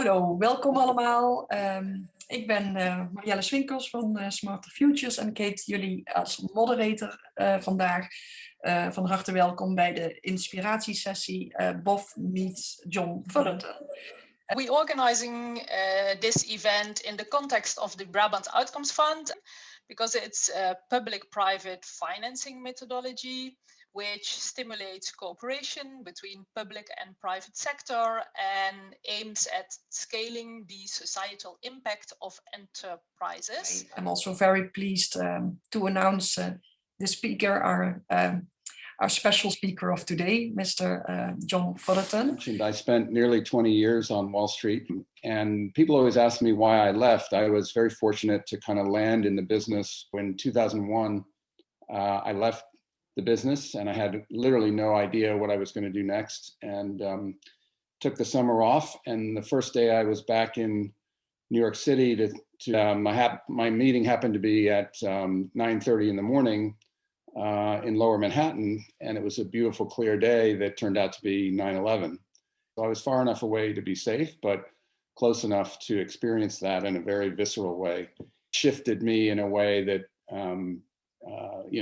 Hallo, welkom allemaal. Ik ben Marielle Swinkels van Smarter Futures en ik heet jullie als moderator vandaag van harte welkom bij de Inspiratiesessie BOF meets John Fullerton. We're organizing this event in the context of the Brabant Outcomes Fund because it's a public-private financing methodology which stimulates cooperation between public and private sector and aims at scaling the societal impact of enterprises. I'm also very pleased to announce the speaker, our special speaker of today, Mr. John Fullerton. I spent nearly 20 years on Wall Street, and people always ask me why I left. I was very fortunate to kind of land in the business. In 2001, I left the business and I had literally no idea what I was going to do next, and took the summer off. And the first day I was back in New York City my meeting happened to be at 9:30 in the morning in Lower Manhattan, and it was a beautiful clear day that turned out to be 9/11. So I was far enough away to be safe, but close enough to experience that in a very visceral way. It shifted me in a way that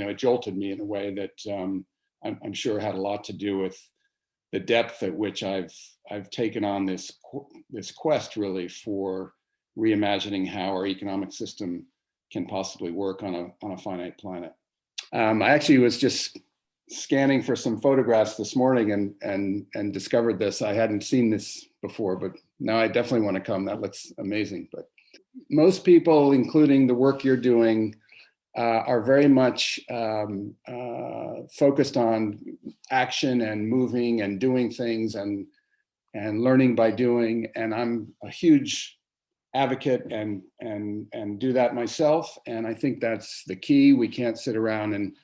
it jolted me in a way that I'm sure had a lot to do with the depth at which I've taken on this quest really for reimagining how our economic system can possibly work on a finite planet. I actually was just scanning for some photographs this morning and discovered this. I hadn't seen this before, but now I definitely want to come. That looks amazing. But most people, including the work you're doing, are very much focused on action and moving and doing things and learning by doing. And I'm a huge advocate and do that myself. And I think that's the key. We can't sit around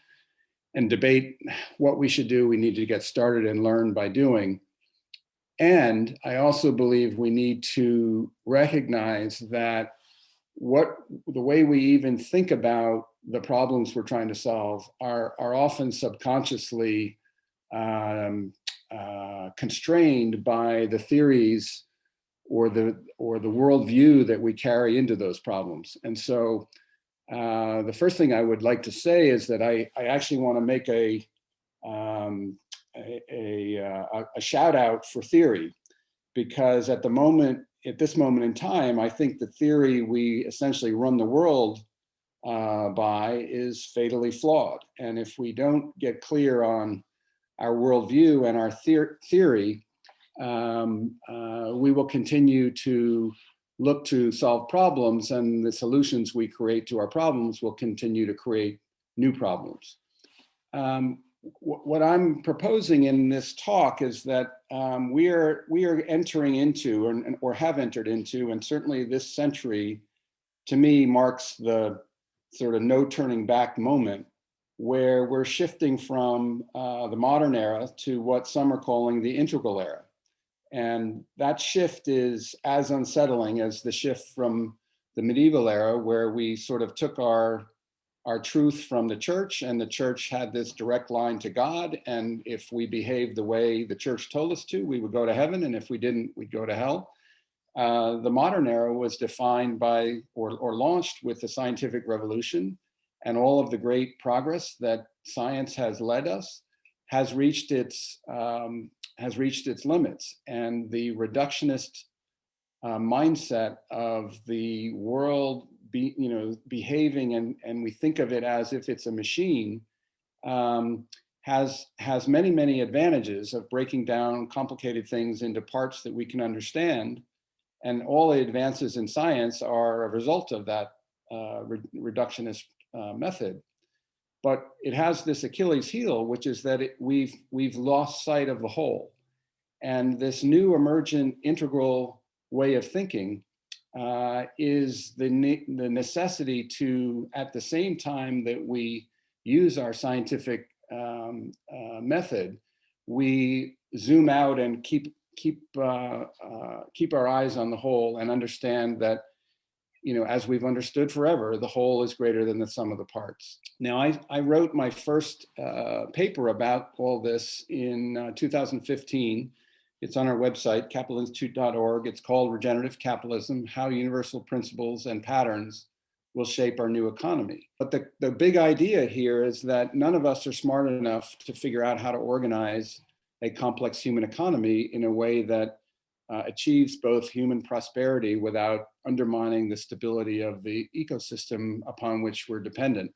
and debate what we should do. We need to get started and learn by doing. And I also believe we need to recognize that the way we even think about the problems we're trying to solve are often subconsciously constrained by the theories or the worldview that we carry into those problems. And so the first thing I would like to say is that I actually want to make a shout out for theory, because at this moment in time, I think the theory we essentially run the world by is fatally flawed. And if we don't get clear on our worldview and our theory, we will continue to look to solve problems, and the solutions we create to our problems will continue to create new problems. What I'm proposing in this talk is that we are entering into, or have entered into, and certainly this century, to me, marks the sort of no turning back moment where we're shifting from the modern era to what some are calling the integral era. And that shift is as unsettling as the shift from the medieval era, where we sort of took our truth from the church, and the church had this direct line to God. And if we behaved the way the church told us to, we would go to heaven. And if we didn't, we'd go to hell. The modern era was defined by, or launched with the scientific revolution, and all of the great progress that science has led us has reached its limits. And the reductionist mindset of the world behaving, and we think of it as if it's a machine, has many advantages of breaking down complicated things into parts that we can understand. And all the advances in science are a result of that reductionist method. But it has this Achilles heel, which is that we've lost sight of the whole. And this new emergent integral way of thinking is the necessity to, at the same time that we use our scientific method, we zoom out and keep our eyes on the whole and understand that, as we've understood forever, the whole is greater than the sum of the parts. Now, I wrote my first paper about all this in 2015. It's on our website, capitalinstitute.org. It's called Regenerative Capitalism: How Universal Principles and Patterns Will Shape Our New Economy. But the big idea here is that none of us are smart enough to figure out how to organize a complex human economy in a way that achieves both human prosperity without undermining the stability of the ecosystem upon which we're dependent.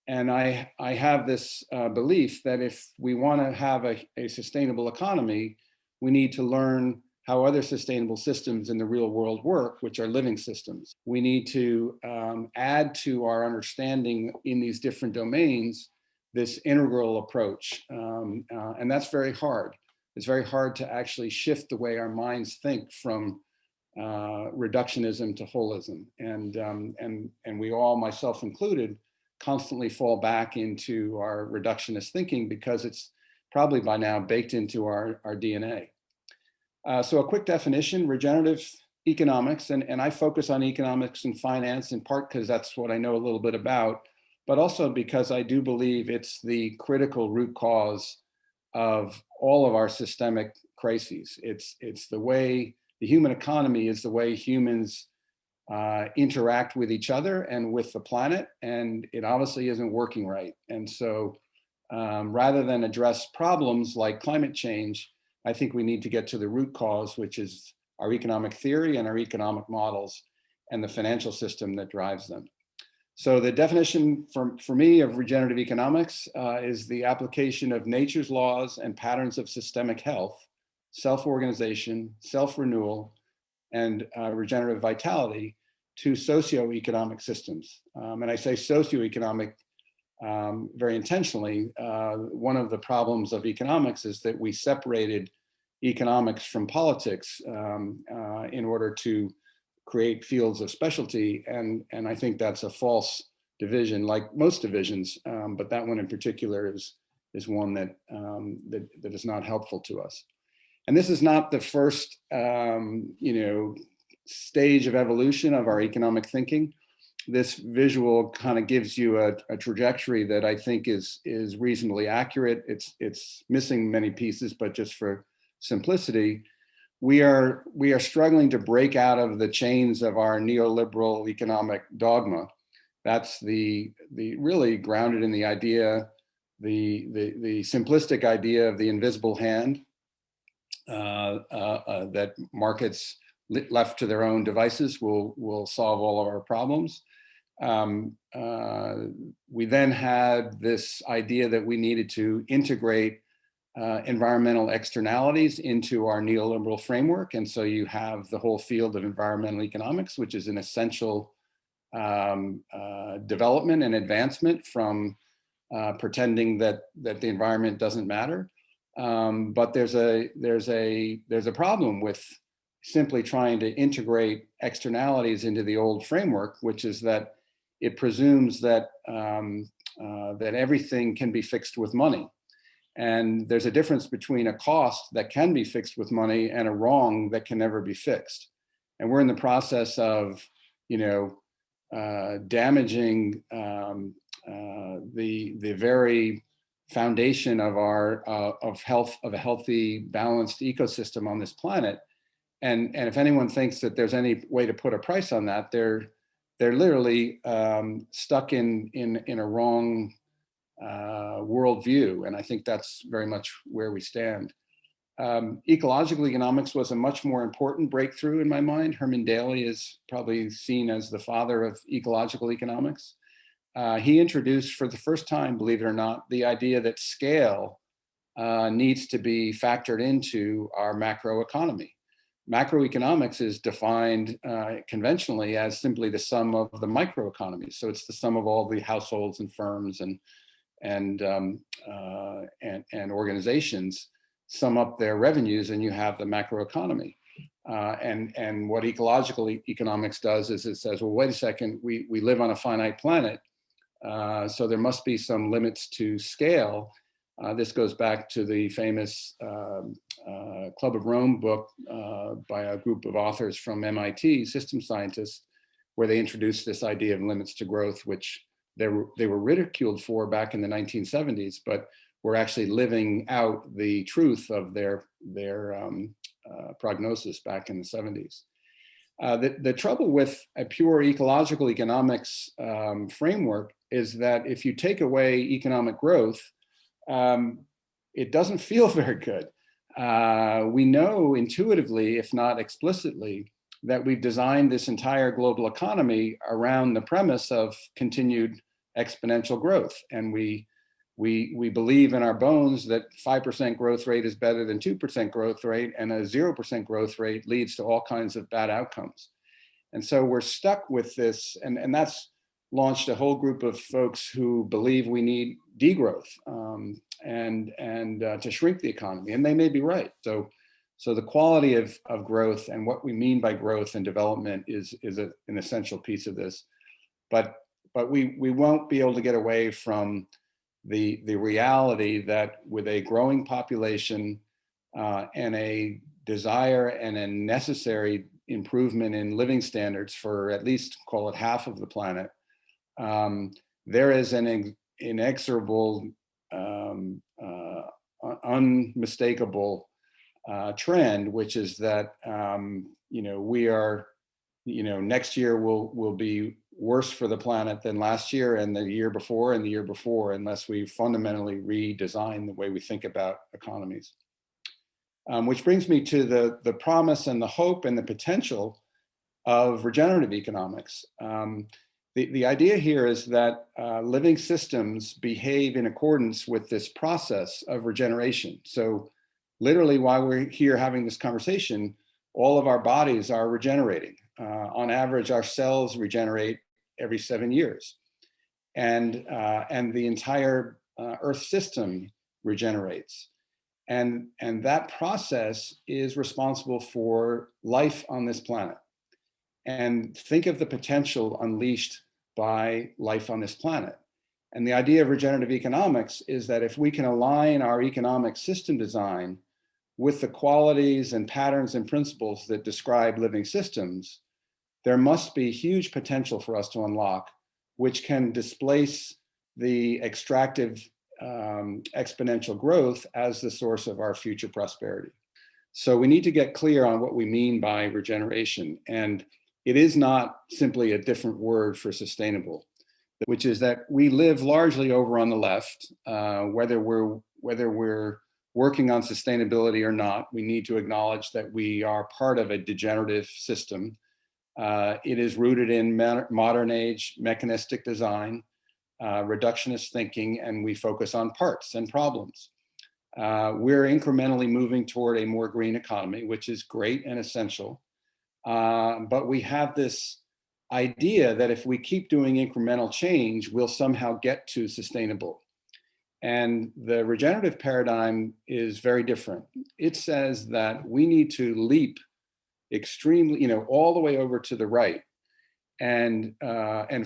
And I have this belief that if we want to have a sustainable economy, we need to learn how other sustainable systems in the real world work, which are living systems. We need to add to our understanding in these different domains this integral approach. And that's very hard. It's very hard to actually shift the way our minds think from reductionism to holism. And we all, myself included, constantly fall back into our reductionist thinking because it's probably by now baked into our DNA. So a quick definition: regenerative economics, and I focus on economics and finance in part because that's what I know a little bit about, but also because I do believe it's the critical root cause of all of our systemic crises. It's the way the human economy is the way humans interact with each other and with the planet, and it obviously isn't working right. And so rather than address problems like climate change, I think we need to get to the root cause, which is our economic theory and our economic models and the financial system that drives them. So the definition for me of regenerative economics is the application of nature's laws and patterns of systemic health, self-organization, self-renewal, and regenerative vitality to socioeconomic systems. And I say socioeconomic very intentionally. One of the problems of economics is that we separated economics from politics in order to create fields of specialty, and I think that's a false division, like most divisions, but that one in particular is one that that is not helpful to us. And this is not the first stage of evolution of our economic thinking. This visual kind of gives you a trajectory that I think is reasonably accurate. It's missing many pieces, but just for simplicity, we are struggling to break out of the chains of our neoliberal economic dogma. That's the really grounded in the idea, the simplistic idea of the invisible hand, that markets left to their own devices will solve all of our problems. We then had this idea that we needed to integrate environmental externalities into our neoliberal framework. And so you have the whole field of environmental economics, which is an essential development and advancement from pretending that the environment doesn't matter. But there's a problem with simply trying to integrate externalities into the old framework, which is that it presumes that that everything can be fixed with money. And there's a difference between a cost that can be fixed with money and a wrong that can never be fixed. And we're in the process of, damaging the very foundation of our of a healthy, balanced ecosystem on this planet. And if anyone thinks that there's any way to put a price on that, they're literally stuck in a wrong worldview. And I think that's very much where we stand. Ecological economics was a much more important breakthrough in my mind. Herman Daly is probably seen as the father of ecological economics. He introduced for the first time, believe it or not, the idea that scale needs to be factored into our macroeconomy. Macroeconomics is defined conventionally as simply the sum of the microeconomies. So it's the sum of all the households and firms and organizations sum up their revenues, and you have the macroeconomy. And what ecological economics does is it says, well, wait a second, we live on a finite planet, so there must be some limits to scale. This goes back to the famous Club of Rome book by a group of authors from MIT, system scientists, where they introduced this idea of limits to growth, which they were ridiculed for back in the 1970s, but were actually living out the truth of their prognosis back in the 70s. The trouble with a pure ecological economics framework is that if you take away economic growth, it doesn't feel very good. We know intuitively, if not explicitly, that we've designed this entire global economy around the premise of continued exponential growth. And we believe in our bones that 5% growth rate is better than 2% growth rate, and a 0% growth rate leads to all kinds of bad outcomes. And so we're stuck with this, and that's launched a whole group of folks who believe we need degrowth and to shrink the economy, and they may be right. So the quality of growth and what we mean by growth and development is an essential piece of this. But we won't be able to get away from the reality that with a growing population and a desire and a necessary improvement in living standards for at least, call it, half of the planet, there is an inexorable, unmistakable trend, which is that we are, next year will be worse for the planet than last year and the year before and the year before, unless we fundamentally redesign the way we think about economies. Which brings me to the promise and the hope and the potential of regenerative economics. The idea here is that living systems behave in accordance with this process of regeneration. So literally, while we're here having this conversation, all of our bodies are regenerating. On average, our cells regenerate every 7 years. And the entire Earth system regenerates. And that process is responsible for life on this planet. And think of the potential unleashed by life on this planet. And the idea of regenerative economics is that if we can align our economic system design with the qualities and patterns and principles that describe living systems, there must be huge potential for us to unlock, which can displace the extractive exponential growth as the source of our future prosperity. So we need to get clear on what we mean by regeneration. And it is not simply a different word for sustainable, which is that we live largely over on the left, whether we're working on sustainability or not. We need to acknowledge that we are part of a degenerative system. It is rooted in modern age mechanistic design, reductionist thinking, and we focus on parts and problems. We're incrementally moving toward a more green economy, which is great and essential. But we have this idea that if we keep doing incremental change, we'll somehow get to sustainable. And the regenerative paradigm is very different. It says that we need to leap extremely, all the way over to the right and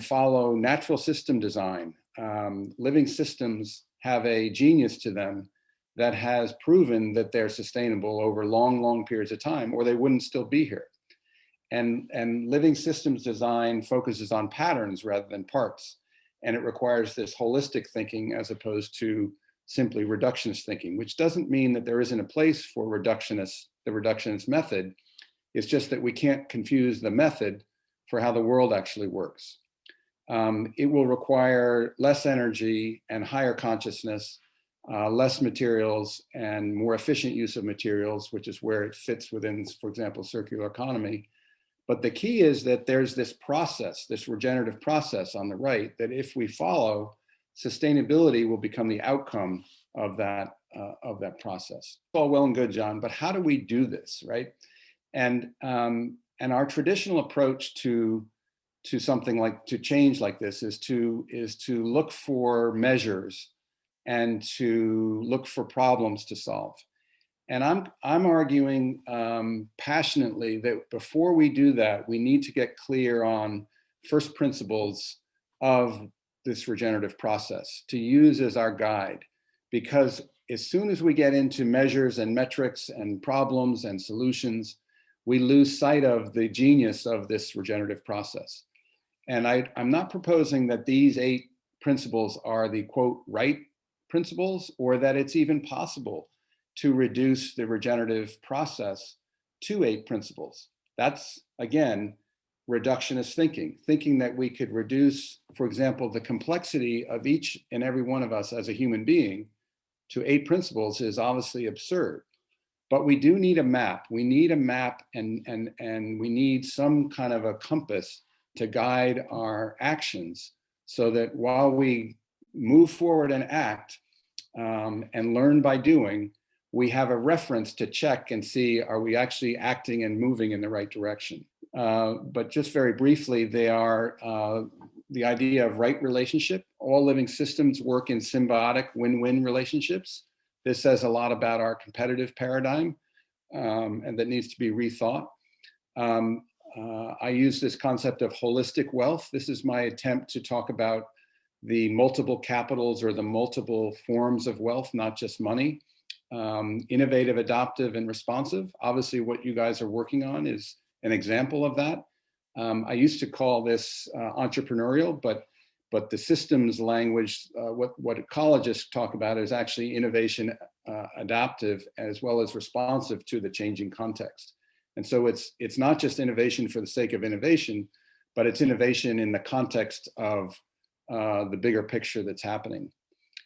follow natural system design. Living systems have a genius to them that has proven that they're sustainable over long, long periods of time, or they wouldn't still be here. And living systems design focuses on patterns rather than parts. And it requires this holistic thinking as opposed to simply reductionist thinking, which doesn't mean that there isn't a place for the reductionist method. It's just that we can't confuse the method for how the world actually works. It will require less energy and higher consciousness, less materials and more efficient use of materials, which is where it fits within, for example, circular economy. But the key is that there's this process, this regenerative process on the right, that if we follow, sustainability will become the outcome of that process. It's all well and good, John, but how do we do this, right? And our traditional approach to something like, to change like this is to look for measures and to look for problems to solve. And I'm arguing passionately that before we do that, we need to get clear on first principles of this regenerative process to use as our guide. Because as soon as we get into measures and metrics and problems and solutions, we lose sight of the genius of this regenerative process. And I'm not proposing that these 8 principles are the, quote, right principles, or that it's even possible to reduce the regenerative process to 8 principles. That's, again, reductionist thinking that we could reduce, for example, the complexity of each and every one of us as a human being to 8 principles is obviously absurd. But we do need a map. We need a map, and we need some kind of a compass to guide our actions, so that while we move forward and act and learn by doing, we have a reference to check and see, are we actually acting and moving in the right direction? But just very briefly, they are the idea of right relationship. All living systems work in symbiotic win-win relationships. This says a lot about our competitive paradigm, and that needs to be rethought. I use this concept of holistic wealth. This is my attempt to talk about the multiple capitals or the multiple forms of wealth, not just money. Innovative, adaptive, and responsive. Obviously, what you guys are working on is an example of that. I used to call this entrepreneurial, but the systems language, what ecologists talk about is actually innovation, adaptive, as well as responsive to the changing context. And so it's not just innovation for the sake of innovation, but it's innovation in the context of the bigger picture that's happening.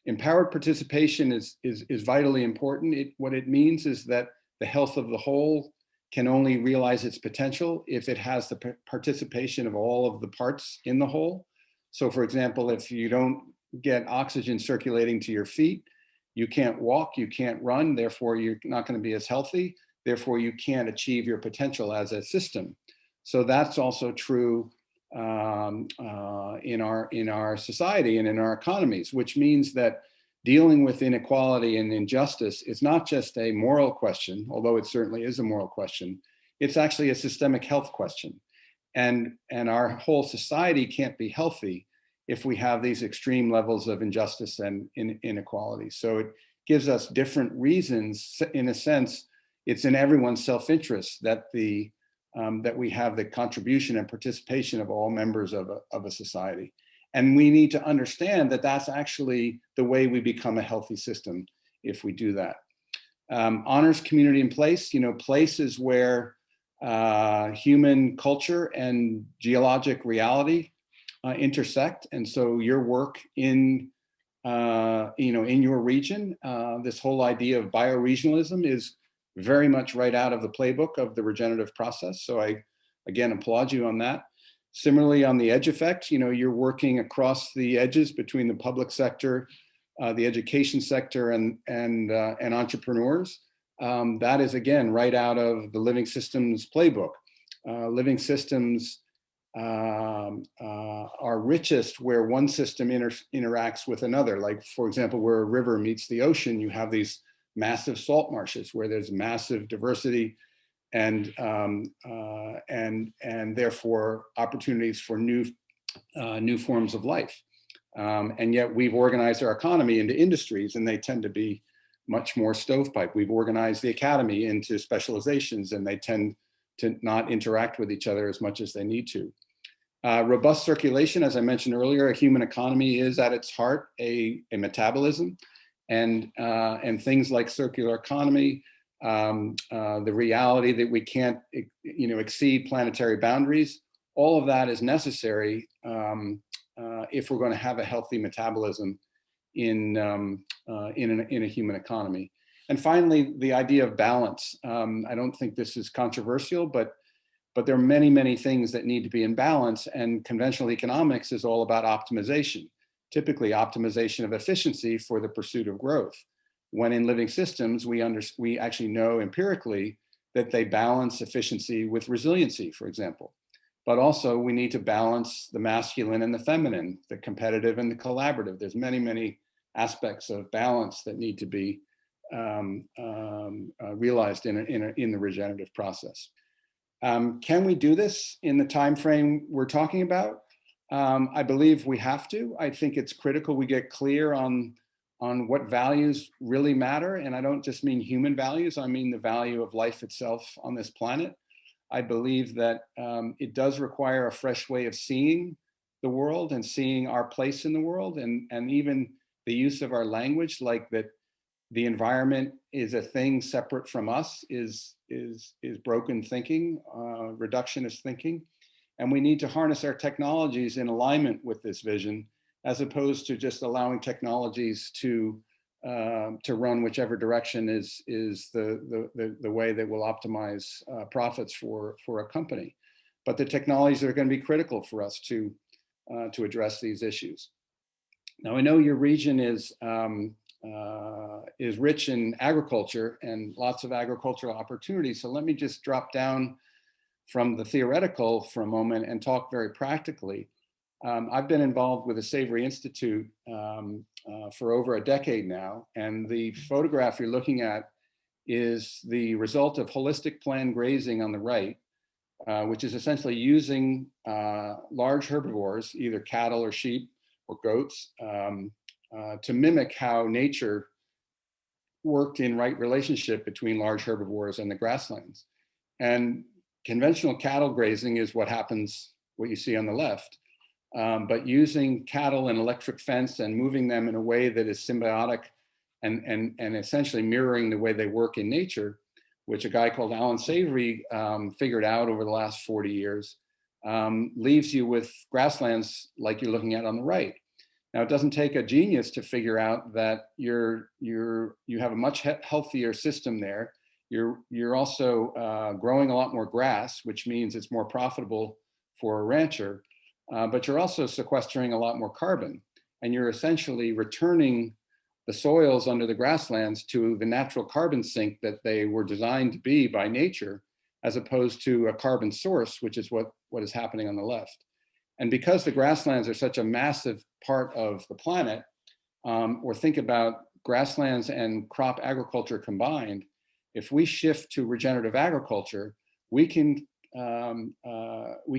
Empowered participation is vitally important. What it means is that the health of the whole can only realize its potential if it has the participation of all of the parts in the whole. So for example, if you don't get oxygen circulating to your feet, you can't walk, you can't run, therefore you're not going to be as healthy, therefore you can't achieve your potential as a system. So that's also true in our society and in our economies, which means that dealing with inequality and injustice is not just a moral question, although it certainly is a moral question. It's actually a systemic health question. And our whole society can't be healthy if we have these extreme levels of injustice and inequality. So it gives us different reasons. In a sense, it's in everyone's self-interest that that we have the contribution and participation of all members of a society. And we need to understand that that's actually the way we become a healthy system if we do that. Honors community and place. Place is where human culture and geologic reality intersect. And so your work in your region, this whole idea of bioregionalism is very much right out of the playbook of the regenerative process. So I, again, applaud you on that. Similarly, on the edge effect, you're working across the edges between the public sector, the education sector, and entrepreneurs. That is, again, right out of the living systems playbook. Living systems are richest where one system interacts with another. Like, for example, where a river meets the ocean, you have these massive salt marshes where there's massive diversity and therefore opportunities for new forms of life. And yet we've organized our economy into industries, and they tend to be much more stovepipe. We've organized the academy into specializations, and they tend to not interact with each other as much as they need to. Robust circulation, as I mentioned earlier, a human economy is at its heart a metabolism, and things like circular economy, the reality that we can't exceed planetary boundaries, all of that is necessary if we're going to have a healthy metabolism in a human economy. And finally, the idea of balance. I don't think this is controversial, but there are many, many things that need to be in balance, and conventional economics is all about optimization, typically optimization of efficiency for the pursuit of growth. When in living systems, we actually know empirically that they balance efficiency with resiliency, for example. But also we need to balance the masculine and the feminine, the competitive and the collaborative. There's many, many aspects of balance that need to be realized in the regenerative process. Can we do this in the time frame we're talking about? I believe we have to. I think it's critical we get clear on what values really matter. And I don't just mean human values, I mean the value of life itself on this planet. I believe that it does require a fresh way of seeing the world and seeing our place in the world, and even the use of our language, like that the environment is a thing separate from us, is broken thinking, reductionist thinking. And we need to harness our technologies in alignment with this vision, as opposed to just allowing technologies to run whichever direction is the way that will optimize profits for a company. But the technologies are going to be critical for us to address these issues. Now, I know your region is rich in agriculture and lots of agricultural opportunities. So let me just drop down from the theoretical for a moment and talk very practically. I've been involved with the Savory Institute for over a decade now, and the photograph you're looking at is the result of holistic planned grazing on the right, which is essentially using large herbivores, either cattle or sheep or goats, to mimic how nature worked in right relationship between large herbivores and the grasslands. And conventional cattle grazing is what happens, what you see on the left. But using cattle and electric fence and moving them in a way that is symbiotic and essentially mirroring the way they work in nature, which a guy called Alan Savory figured out over the last 40 years, leaves you with grasslands like you're looking at on the right. Now, it doesn't take a genius to figure out that you have a much healthier system there. You're also growing a lot more grass, which means it's more profitable for a rancher. But you're also sequestering a lot more carbon, and you're essentially returning the soils under the grasslands to the natural carbon sink that they were designed to be by nature, as opposed to a carbon source, which is what is happening on the left. And because the grasslands are such a massive part of the planet, or think about grasslands and crop agriculture combined, if we shift to regenerative agriculture, we can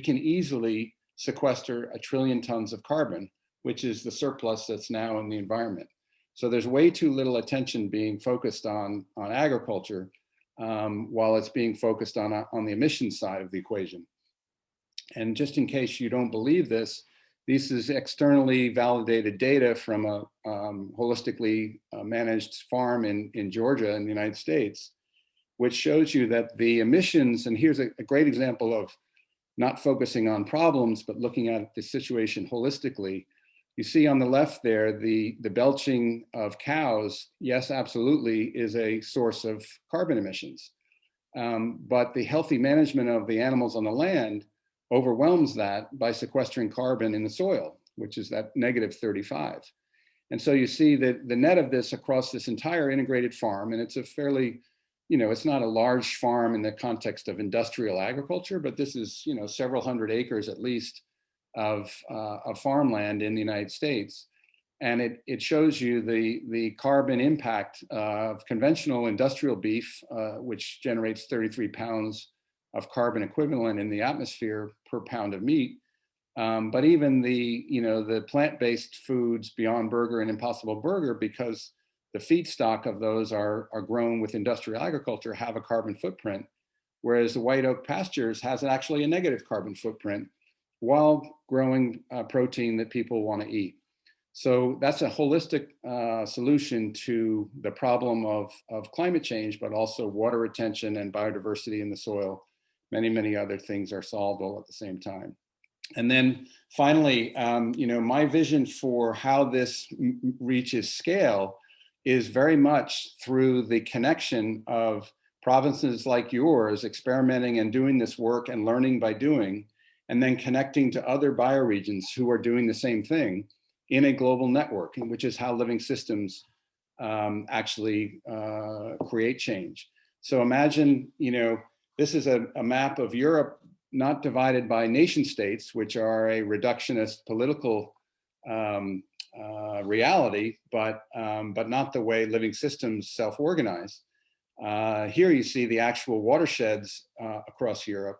easily sequester 1 trillion tons of carbon, which is the surplus that's now in the environment. So there's way too little attention being focused on agriculture while it's being focused on the emissions side of the equation. And just in case you don't believe this is externally validated data from a holistically managed farm in Georgia in the United States, which shows you that the emissions, and here's a great example of not focusing on problems, but looking at the situation holistically. You see on the left there, the belching of cows, yes, absolutely, is a source of carbon emissions. But the healthy management of the animals on the land overwhelms that by sequestering carbon in the soil, which is that -35. And so you see that the net of this across this entire integrated farm, and it's a fairly, it's not a large farm in the context of industrial agriculture, but this is, several hundred acres at least of farmland in the United States. And it shows you the carbon impact of conventional industrial beef, which generates 33 pounds of carbon equivalent in the atmosphere per pound of meat. But even the plant-based foods, Beyond Burger and Impossible Burger, because the feedstock of those are grown with industrial agriculture, have a carbon footprint, whereas the white oak pastures has actually a negative carbon footprint while growing protein that people want to eat. So that's a holistic solution to the problem of climate change, but also water retention and biodiversity in the soil. Many, many other things are solved all at the same time. And then finally, my vision for how this reaches scale is very much through the connection of provinces like yours experimenting and doing this work and learning by doing, and then connecting to other bioregions who are doing the same thing in a global network, which is how living systems actually create change. So imagine, this is a map of Europe, not divided by nation states, which are a reductionist political reality, but not the way living systems self-organize. Here you see the actual watersheds across Europe.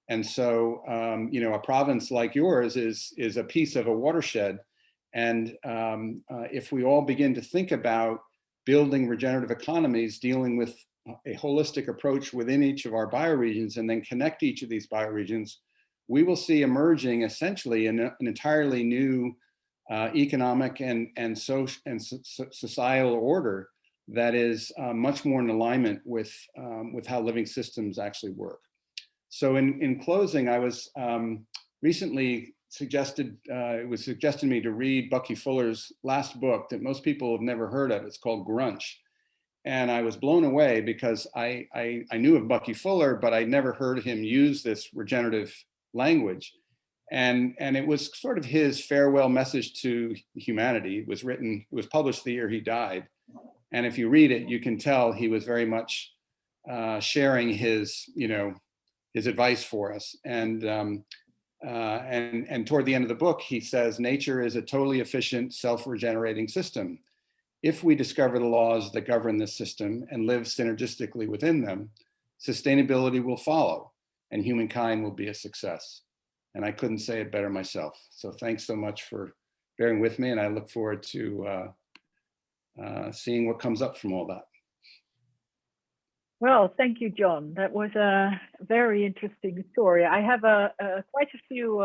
And so, a province like yours is a piece of a watershed. And if we all begin to think about building regenerative economies, dealing with a holistic approach within each of our bioregions, and then connect each of these bioregions, we will see emerging essentially an entirely new economic and societal order that is much more in alignment with how living systems actually work. So in closing, I was recently it was suggested to me to read Bucky Fuller's last book that most people have never heard of. It's called Grunch. And I was blown away because I knew of Bucky Fuller, but I'd never heard him use this regenerative language. And it was sort of his farewell message to humanity. It was published the year he died. And if you read it, you can tell he was very much sharing his advice for us. And toward the end of the book, he says, nature is a totally efficient, self-regenerating system. If we discover the laws that govern this system and live synergistically within them, sustainability will follow and humankind will be a success. And I couldn't say it better myself. So thanks so much for bearing with me. And I look forward to seeing what comes up from all that. Well, thank you, John. That was a very interesting story. I have quite a few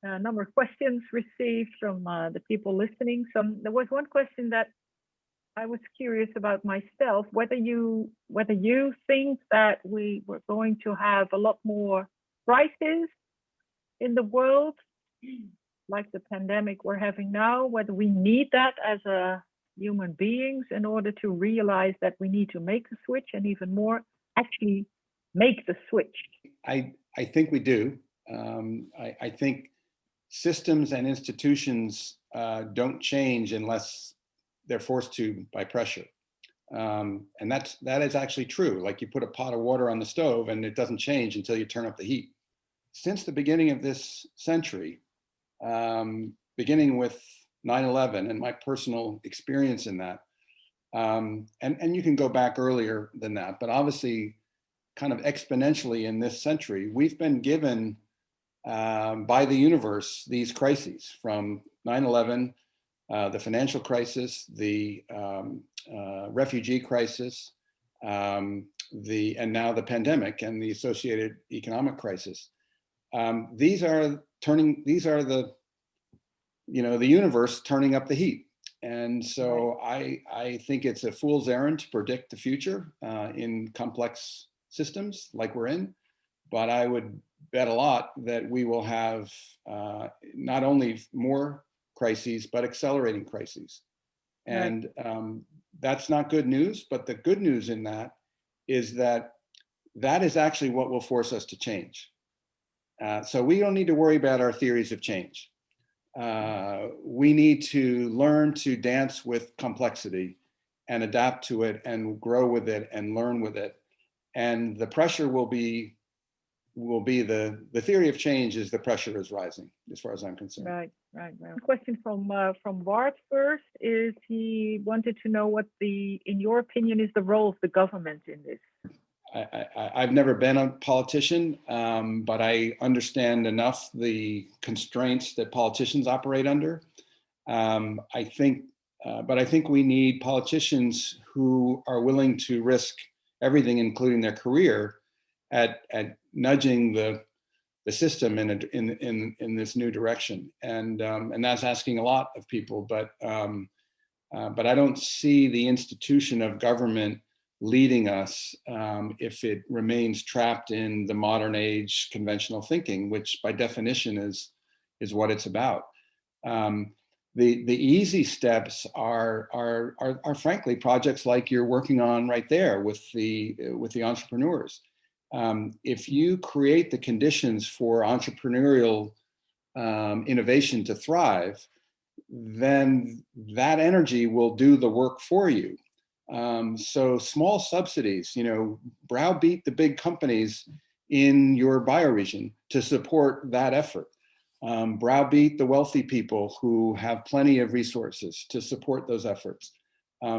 number of questions received from the people listening. There was one question that I was curious about myself, whether you think that we were going to have a lot more crises in the world, like the pandemic we're having now, whether we need that as human beings in order to realize that we need to make the switch, and even more, actually make the switch. I think we do. I think systems and institutions don't change unless they're forced to by pressure. And that is actually true. Like, you put a pot of water on the stove and it doesn't change until you turn up the heat. Since the beginning of this century, beginning with 9/11 and my personal experience in that, and you can go back earlier than that, but obviously kind of exponentially in this century, we've been given by the universe these crises, from 9/11, the financial crisis, the refugee crisis, and now the pandemic and the associated economic crisis. These are the universe turning up the heat. And so I think it's a fool's errand to predict the future in complex systems like we're in, but I would bet a lot that we will have not only more crises, but accelerating crises. And that's not good news, but the good news in that is that is actually what will force us to change. So we don't need to worry about our theories of change. We need to learn to dance with complexity and adapt to it and grow with it and learn with it. And the pressure will be the theory of change is the pressure is rising, as far as I'm concerned. Right. A question from Bart first is, he wanted to know what in your opinion, is the role of the government in this? I've never been a politician, but I understand enough the constraints that politicians operate under. I think we need politicians who are willing to risk everything, including their career, at nudging the system in this new direction. And that's asking a lot of people. But I don't see the institution of government leading us if it remains trapped in the modern age conventional thinking, which by definition is what it's about. The easy steps are frankly projects like you're working on right there with the entrepreneurs. If you create the conditions for entrepreneurial innovation to thrive, then that energy will do the work for you. So small subsidies, browbeat the big companies in your bioregion to support that effort. Browbeat the wealthy people who have plenty of resources to support those efforts.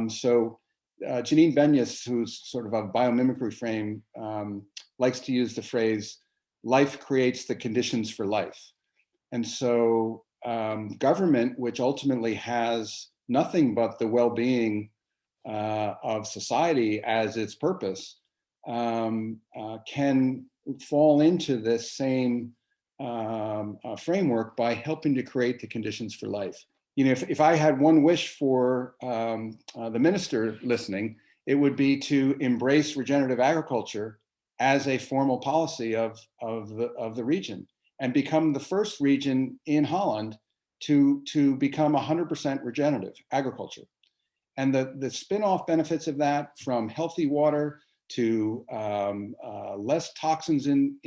So Janine Benyus, who's sort of a biomimicry frame, likes to use the phrase, life creates the conditions for life. And so government, which ultimately has nothing but the well-being of society as its purpose, can fall into this same framework by helping to create the conditions for life. You know, if I had one wish for the minister listening, it would be to embrace regenerative agriculture as a formal policy of the region, and become the first region in Holland to become 100% regenerative agriculture. And the spin-off benefits of that, from healthy water to less toxins in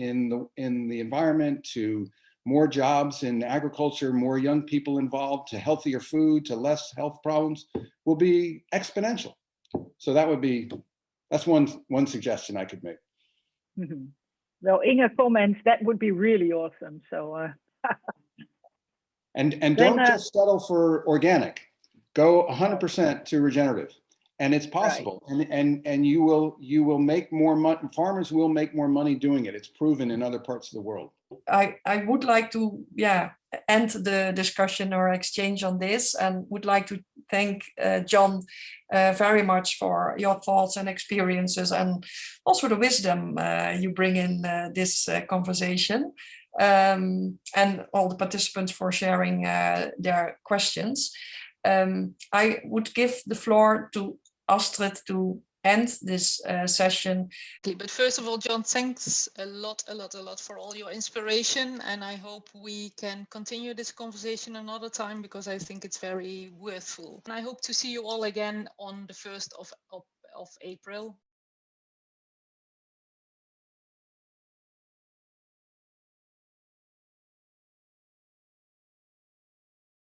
the environment, to more jobs in agriculture, more young people involved, to healthier food, to less health problems, will be exponential. So that's one suggestion I could make. Mm-hmm. Well, Inge comments that would be really awesome. So and don't just settle for organic. Go 100% to regenerative, and it's possible. Right. And you will make more money. Farmers will make more money doing it. It's proven in other parts of the world. I would like to end the discussion or exchange on this, and would like to thank John very much for your thoughts and experiences, and also the wisdom you bring in this conversation, and all the participants for sharing their questions. I would give the floor to Astrid to end this session. But first of all, John, thanks a lot for all your inspiration, and I hope we can continue this conversation another time, because I think it's very worthwhile. And I hope to see you all again on the 1st of April.